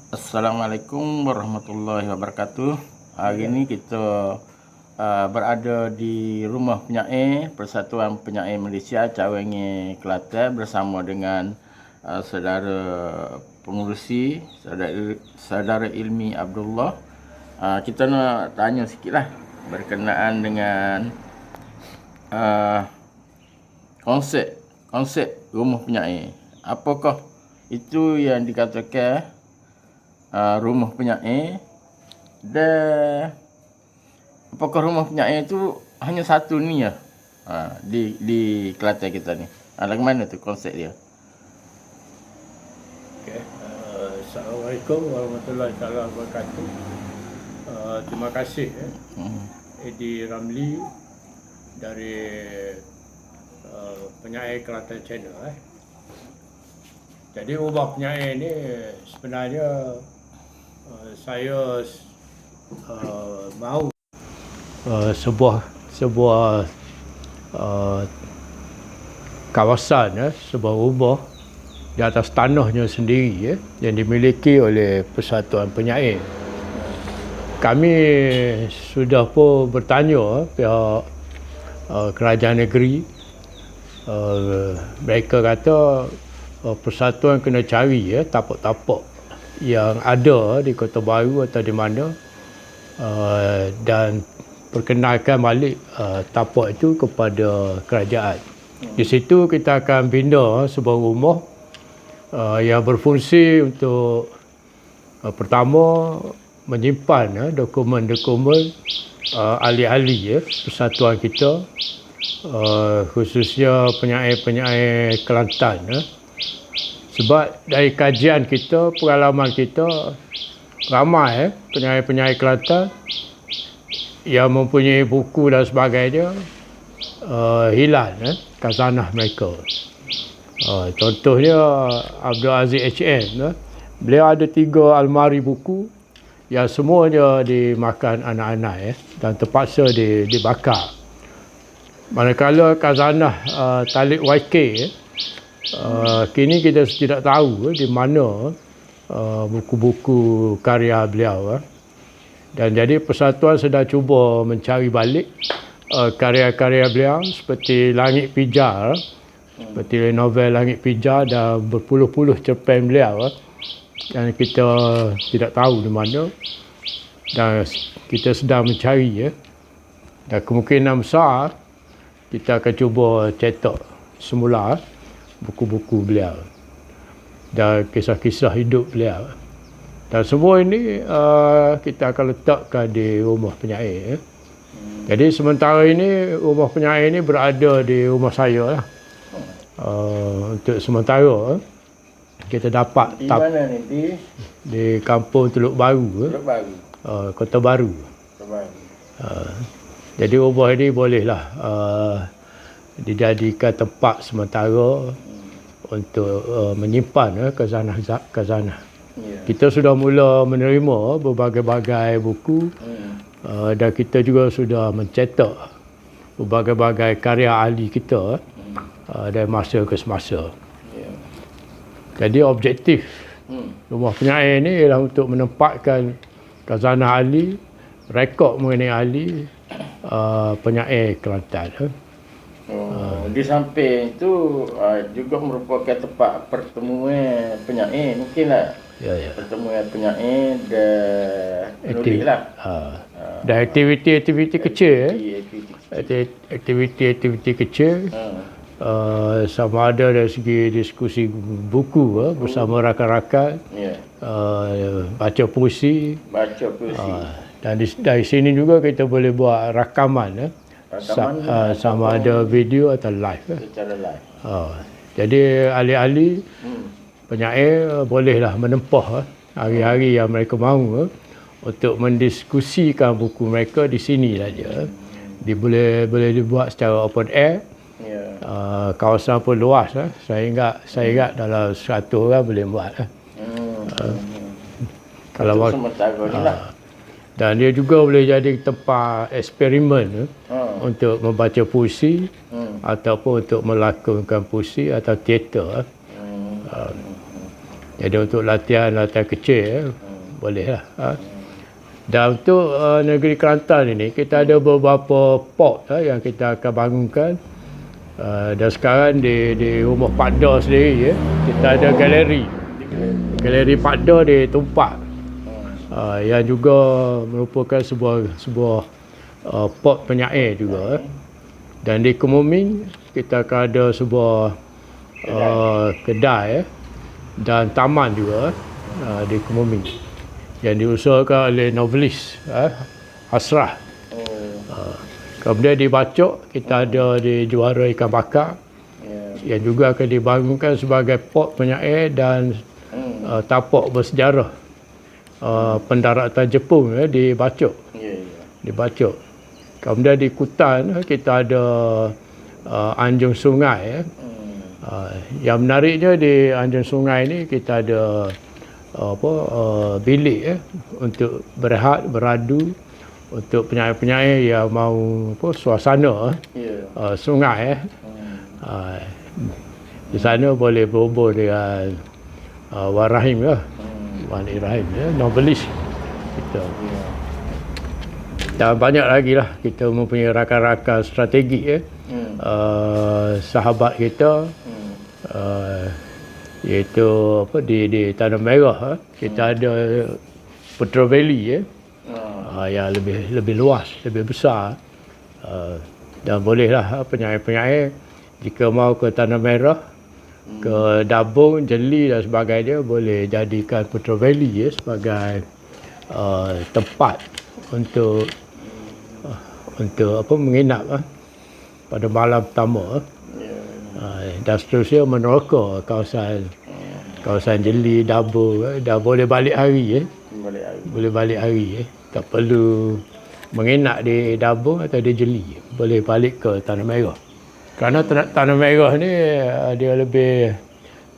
Assalamualaikum warahmatullahi wabarakatuh. Hari ini kita berada di Rumah Penyair Persatuan Penyair Malaysia Cawangi Kelantan bersama dengan saudara pengurusi saudara Ilmi Abdullah. Kita nak tanya sikitlah berkenaan dengan konsep Rumah Penyair. Apakah itu yang dikatakan rumah penyair, dan apakah rumah penyair itu hanya satu ni ya di Kelantan kita ni? Lagu mana tu konsep dia? Okay. Assalamualaikum warahmatullahi wabarakatuh. Terima kasih Eddie Ramli dari Penyair Kelantan Channel. Jadi Rumah Penyair ni sebenarnya saya mahu sebuah kawasan, sebuah rumah di atas tanahnya sendiri yang dimiliki oleh Persatuan Penyair. Kami sudah pun bertanya pihak kerajaan negeri. Mereka kata persatuan kena cari tapak-tapak yang ada di Kota Baru atau di mana, dan perkenalkan balik tapak itu kepada kerajaan. Di situ kita akan bina sebuah rumah yang berfungsi untuk pertama menyimpan dokumen-dokumen ahli-ahli persatuan kita, khususnya penyair-penyair Kelantan. Sebab dari kajian kita, pengalaman kita, ramai penyair-penyair Kelantan yang mempunyai buku dan sebagainya hilang khazanah mereka. Contohnya Abdul Aziz HM, beliau ada 3 almari buku yang semuanya dimakan anak-anak dan terpaksa dibakar. Manakala khazanah Talib YK, kini kita tidak tahu di mana buku-buku karya beliau. Dan jadi persatuan sedang cuba mencari balik karya-karya beliau seperti Langit Pijar, seperti novel Langit Pijar dan berpuluh-puluh cerpen beliau yang kita tidak tahu di mana, dan kita sedang mencari dan kemungkinan besar kita akan cuba cetak semula buku-buku beliau dan kisah-kisah hidup beliau. Dan semua ini kita akan letakkan di Rumah Penyair. Jadi sementara ini Rumah Penyair ini berada di rumah saya lah. Untuk sementara kita dapat Di mana ni? di Kampung Teluk Baru, Kota Baru. Jadi rumah ini bolehlah dijadikan tempat sementara untuk menyimpan khazanah. Kita sudah mula menerima berbagai-bagai buku, dan kita juga sudah mencetak berbagai-bagai karya ahli kita dari masa ke semasa. Jadi objektif Rumah Penyair ini ialah untuk menempatkan khazanah ahli, rekod mengenai ahli penyair Kelantan. Di samping itu juga merupakan tempat pertemuan penyair, mungkinlah. Ya. Pertemuan penyair dan penulis lah. Dan aktiviti-aktiviti kecil, aktiviti kecil, sama ada dari segi diskusi buku bersama rakan-rakan, baca puisi. Dan dari sini juga kita boleh buat rakaman, sama ada video atau live. Secara live. Jadi ahli-ahli penyair bolehlah menempah hari-hari yang mereka mahu untuk mendiskusikan buku mereka di sini saja. Boleh dibuat secara open air. Kawasan pun luas. Saya ingat dalam 100 orang boleh buat. Kalau dan dia juga boleh jadi tempat eksperimen untuk membaca puisi ataupun untuk melakonkan puisi atau teater. Jadi untuk latihan kecil boleh lah. Dan untuk negeri Kelantan ini kita ada beberapa port yang kita akan bangunkan. Dan sekarang di rumah Pak Do sendiri kita ada galeri Pak Do di Tumpak. Yang juga merupakan sebuah port penyair juga. Dan di Kemuning kita akan ada sebuah kedai dan taman juga di Kemuning yang diusahakan oleh novelis Hasrah. Kemudian di Bacok kita ada di Juara Ikan Bakar yang juga akan dibangunkan sebagai port penyair dan tapak bersejarah pendaratan Jepun di Bacok. Di Bacok. Kemudian di Kutan kita ada Anjung Sungai. Yang menariknya di Anjung Sungai ni kita ada bilik untuk berehat, beradu untuk penyair-penyair yang mahu suasana sungai. Di sana boleh berhubung dengan Wan Rahim Wan Rahim novelis kita. Dan banyak lagi lah kita mempunyai rakan-rakan strategik sahabat kita iaitu di Tanah Merah kita ada Putra Valley yang lebih luas, lebih besar, dan bolehlah penyair-penyair jika mau ke Tanah Merah, ke Dabung, Jeli dan sebagainya boleh jadikan Putra Valley sebagai tempat untuk menginap pada malam pertama. Dan seterusnya meneroka kawasan Jeli, Dabung, dah boleh balik hari boleh balik hari tak perlu menginap di Dabung atau di Jeli, boleh balik ke Tanah Merah. Kerana Tanah Merah ni dia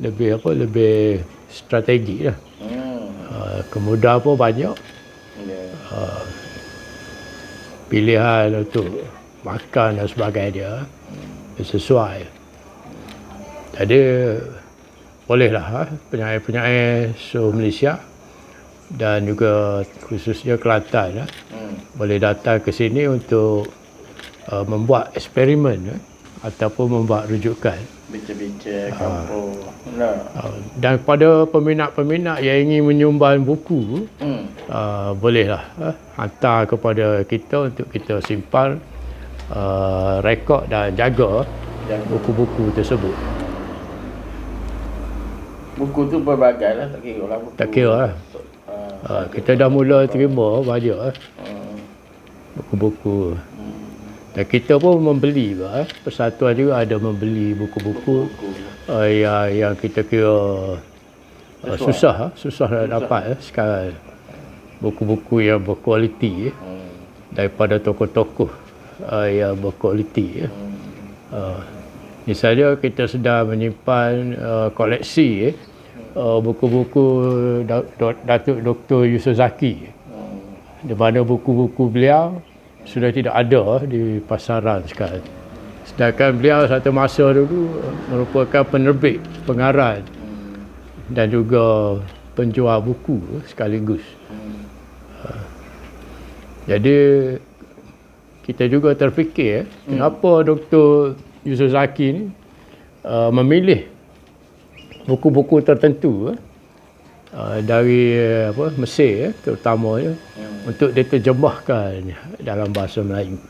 lebih strategi lah. Kemudahan pun banyak. Pilihan untuk makan dan sebagainya sesuai. Jadi bolehlah penyair-penyair seluruh Malaysia dan juga khususnya Kelantan boleh datang ke sini untuk membuat eksperimen ataupun membuat rujukan. Bincang-bincang kampung. Dan kepada peminat-peminat yang ingin menyumbang buku, bolehlah hantar kepada kita untuk kita simpan, rekod dan jaga buku-buku tersebut. Buku tu berbagai lah, tak kira lah buku. Tak kira lah. Kita dah mula terima banyak buku-buku. Dan kita pun membeli, persatuan juga ada membeli buku-buku yang kita kira susah nak dapat sekarang. Buku-buku yang berkualiti daripada tokoh-tokoh yang berkualiti. Misalnya kita sedang menyimpan koleksi buku-buku Datuk Dr. Yusof Zaki, di mana buku-buku beliau sudah tidak ada di pasaran sekarang. Sedangkan beliau satu masa dulu merupakan penerbit, pengarang dan juga penjual buku sekaligus. Jadi kita juga terfikir kenapa Dr. Yusof Zaki ni memilih buku-buku tertentu dari Mesir terutamanya untuk diterjemahkan dalam bahasa Melayu.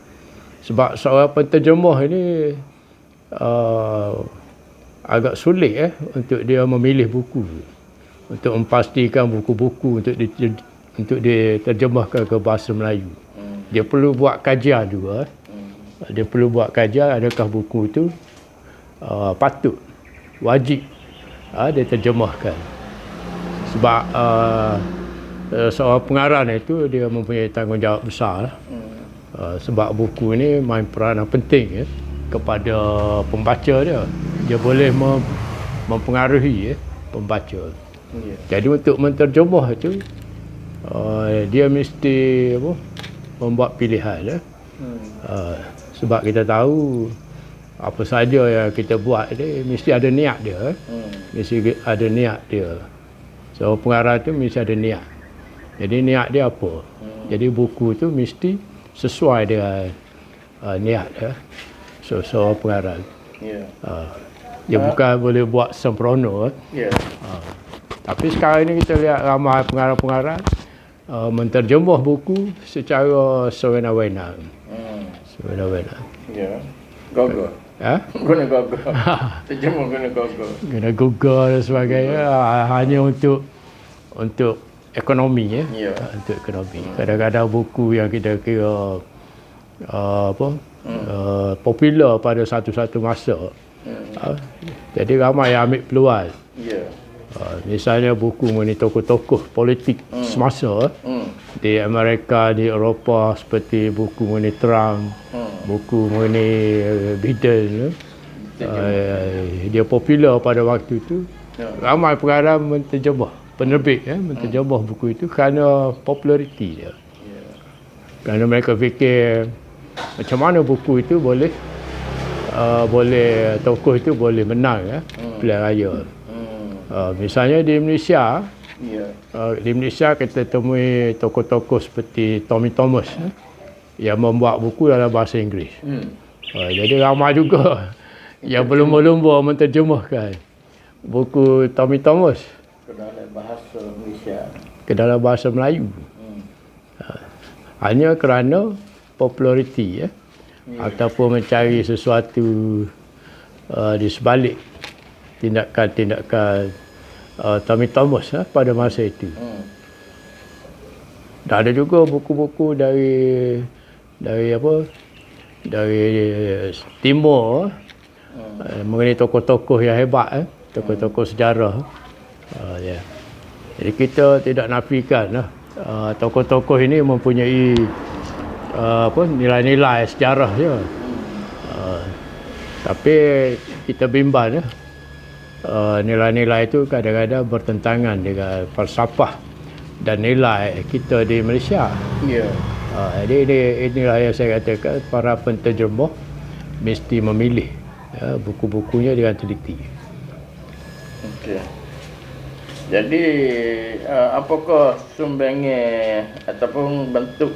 Sebab seorang penterjemah ini agak sulit untuk dia memilih buku, untuk memastikan buku-buku untuk diterjemahkan ke bahasa Melayu. Dia perlu buat kajian juga. Dia perlu buat kajian adakah buku itu patut, wajib diterjemahkan. Sebab seorang pengarang itu dia mempunyai tanggungjawab besar. Sebab buku ini main peranan penting kepada pembaca dia. Dia boleh mempengaruhi pembaca. Jadi untuk menterjemah itu dia mesti membuat pilihan. Sebab kita tahu apa saja yang kita buat ni mesti ada niat dia. Mesti ada niat dia. So pengarah tu mesti ada niat. Jadi niat dia apa? Jadi buku tu mesti sesuai dengan niat dia. So pengarah. Ya. Dia bukan boleh buat sembrono. Ya. Tapi sekarang ni kita lihat ramai pengarah-pengarah menterjemah buku secara sewenang-wenang. Sewenang-wenang. Ya. Google. Guna Google. Terjemah guna Google. Guna Google dan sebagainya. Hanya untuk ekonomi. Ya. Untuk ekonomi. Kadang-kadang buku yang kita kira popular pada satu-satu masa. Jadi ramai yang ambil peluang. Ya. Misalnya buku mengenai tokoh-tokoh politik semasa di Amerika, di Eropah, seperti buku mengenai Trump, buku mengenai Biden. Dia popular pada waktu itu. Ramai pengarah menterjemah, penerbit menterjemah buku itu kerana populariti dia. Kerana mereka fikir macam mana buku itu boleh tokoh itu boleh menang pilihan raya. Misalnya di Indonesia, kita temui tokoh-tokoh seperti Tommy Thomas yang membuat buku dalam bahasa Inggeris. Jadi ramai juga yang berlumba-lumba menterjemahkan buku Tommy Thomas ke dalam bahasa Malaysia, ke dalam bahasa Melayu. Hanya kerana populariti ataupun mencari sesuatu di sebalik tindakan Tommy Thomas pada masa itu. Dan ada juga buku-buku dari timur mengenai tokoh-tokoh yang hebat, tokoh-tokoh sejarah. Jadi kita tidak nafikan tokoh-tokoh ini mempunyai nilai-nilai sejarah je. Tapi kita bimbang nilai-nilai itu kadang-kadang bertentangan dengan falsafah dan nilai kita di Malaysia. Ya. Jadi inilah yang saya katakan para penterjemah mesti memilih buku-bukunya dengan teliti. Okey. Jadi apakah sumbangan ataupun bentuk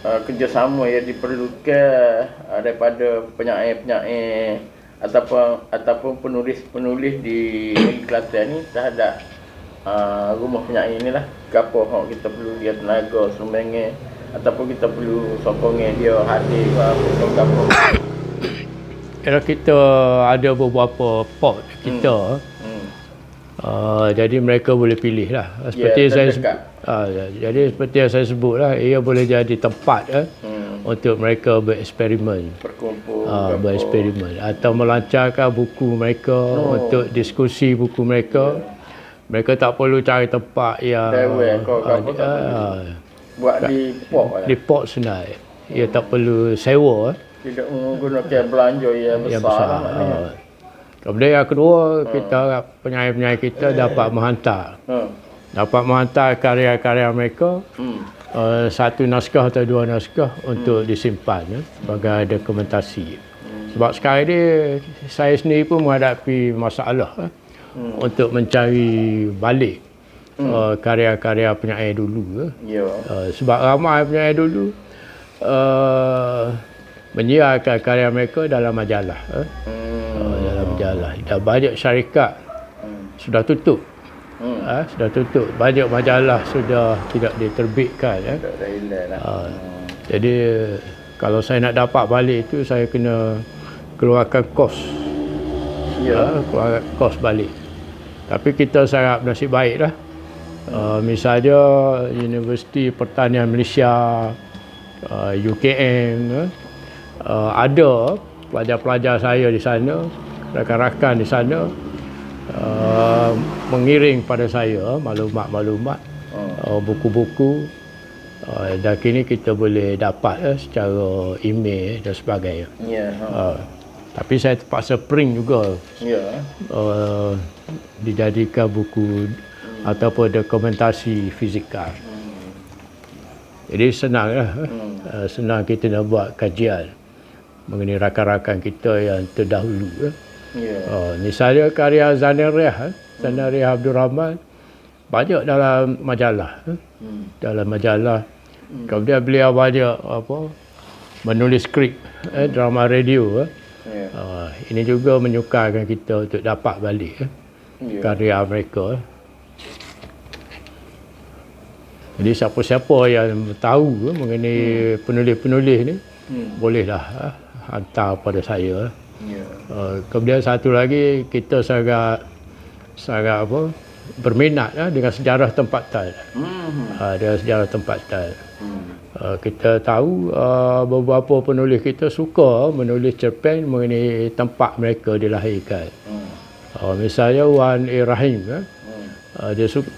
kerjasama yang diperlukan daripada penyair-penyair ataupun penulis-penulis di negeri Kelantan ni terhadap rumah penyair inilah. Apa hak kita perlu dia tenaga sumbangan ataupun kita perlu sokongan dia hadir ke apa. Kalau kita ada beberapa pot kita jadi mereka boleh pilih lah. Seperti jadi seperti yang saya sebut lah, ia boleh jadi tempat untuk mereka bereksperimen, bereksperimen atau melancarkan buku mereka untuk diskusi buku mereka. Mereka tak perlu cari tempat yang buat di port. Di port senang. Ia tak perlu sewa. Tidak menggunakan belanja yang besar. Kemudian yang kedua, kita harap penyair-penyair kita dapat menghantar karya-karya mereka, satu naskah atau dua naskah untuk disimpan sebagai dokumentasi. Sebab sekarang ni saya sendiri pun menghadapi masalah untuk mencari balik karya-karya penyair dulu. Sebab ramai penyair dulu menyiarkan karya mereka dalam majalah. Dan banyak syarikat sudah tutup. Sudah tutup. Banyak majalah sudah tidak diterbitkan. Jadi kalau saya nak dapat balik itu, saya kena keluarkan kos. Keluarkan kos balik. Tapi kita saya harap nasib baik lah. Misalnya Universiti Pertanian Malaysia, UKM, ada pelajar-pelajar saya di sana, rakan-rakan di sana mengiring pada saya maklumat-maklumat, buku-buku, dan kini kita boleh dapat secara email dan sebagainya. Tapi saya terpaksa print juga, dijadikan buku ataupun dokumentasi fizikal. Jadi senang lah, senang kita nak buat kajian mengenai rakan-rakan kita yang terdahulu. Misalnya karya Zanariah Abdul Rahman, banyak dalam majalah. Dalam majalah. Kemudian beliau banyak menulis skrip drama radio. Ini juga menyukarkan kita untuk dapat balik karya mereka. Jadi siapa-siapa yang tahu mengenai penulis-penulis ni, bolehlah hantar pada saya. Kemudian satu lagi, kita sangat berminat dengan sejarah tempatan. Dengan sejarah tempatan. Kita tahu beberapa penulis kita suka menulis cerpen mengenai tempat mereka dilahirkan. Misalnya Wan A. Rahim,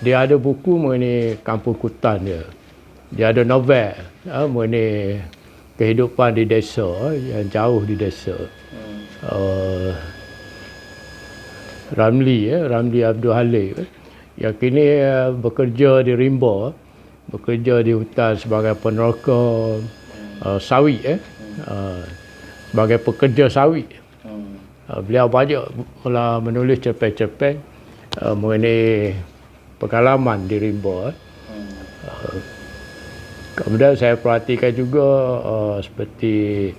dia ada buku mengenai kampung Kutan dia. Dia ada novel mengenai kehidupan di desa, yang jauh di desa. Ramli Abdul Halim, yang kini bekerja di Rimba, bekerja di hutan sebagai peneroka sawit, sebagai pekerja sawit. Beliau banyak menulis cerpen-cerpen mengenai pengalaman di Rimba. Kemudian saya perhatikan juga seperti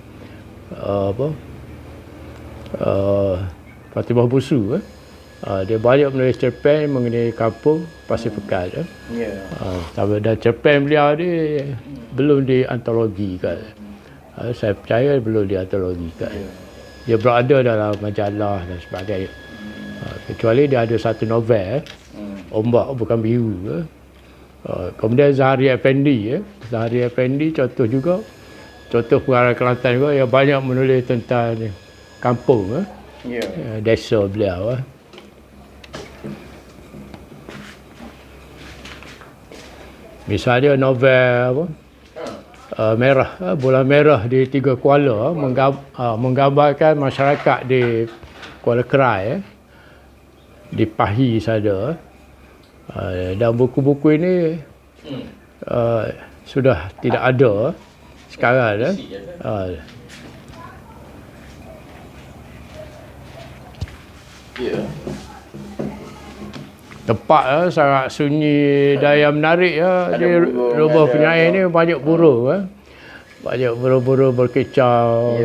Fatimah Busu. Dia banyak menulis cerpen mengenai kampung Pasir Pekat. Dan cerpen beliau ni belum diantologikan. Saya percaya belum diantologikan. Dia berada dalam majalah dan sebagainya. Kecuali dia ada satu novel, Ombak Bukan Biru. Kemudian Zahari Effendi. Zahari Effendi contoh juga. Contoh pengarang Kelantan juga yang banyak menulis tentang kampung, desa beliau. Misalnya novel Merah, Bola Merah di Tiga Kuala, menggambarkan masyarakat di Kuala Krai, di Pahi sana. Dan buku-buku ini sudah tidak ada sekarang. Tempat sangat sunyi dan yang menarik di rumah penyair ni banyak burung. Banyak burung-burung berkicau.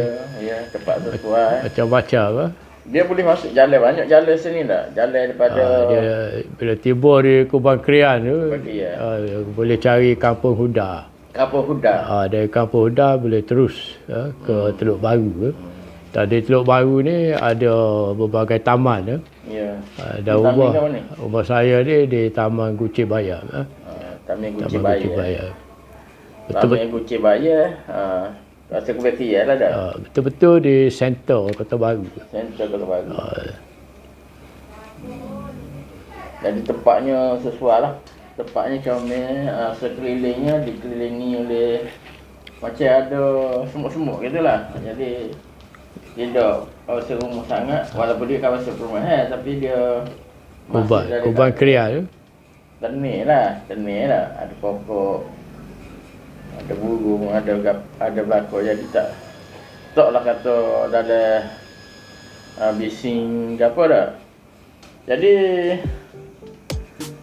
Tempat sesuai. Macam-macam. Dia boleh masuk jalan, banyak jalan sini tak? Jalan daripada dia bila tiba di Kubang Krian tu, boleh cari Kampung Huda. Kampung Huda. Dari Kampung Huda boleh terus ke Teluk Baru. Dan di Teluk Baru ni ada berbagai taman. Dan rumah saya ni di Taman Guci Bayam. Taman Guci Bayam. Taman Guci Bayam. Rasa kebetulan lah dah. Betul-betul di center Kota Baru. Center Kota Baru. Jadi tempatnya sesuai lah. Tempatnya comel, sekelilingnya dikelilingi oleh macam ada semut-semut gitu lah. Jadi tidak kawasan rumah sangat, walaupun dia kawasan perumahan, tapi dia Kubang Krian tu. Tenir lah. Ada pokok, ada burung, ada belakang. Jadi taklah kata dalam bising ke apa dah. Jadi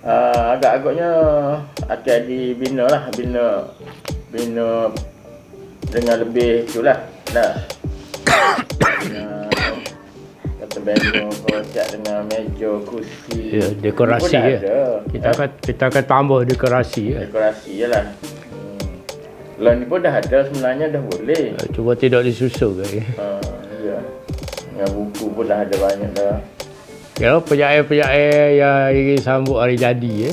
agak-agaknya akan dibina lah, bina dengan lebih itulah. Kata benda kocak dengan meja, kursi. Dekorasi kita akan tambah dekorasi. Dekorasi je lah. Lah ni pun dah ada sebenarnya, dah boleh. Cuba tidak disusul ke. Ya. Yang buku pun dah ada banyak dah. Ya, penyair-penyair yang ingin sambut hari jadi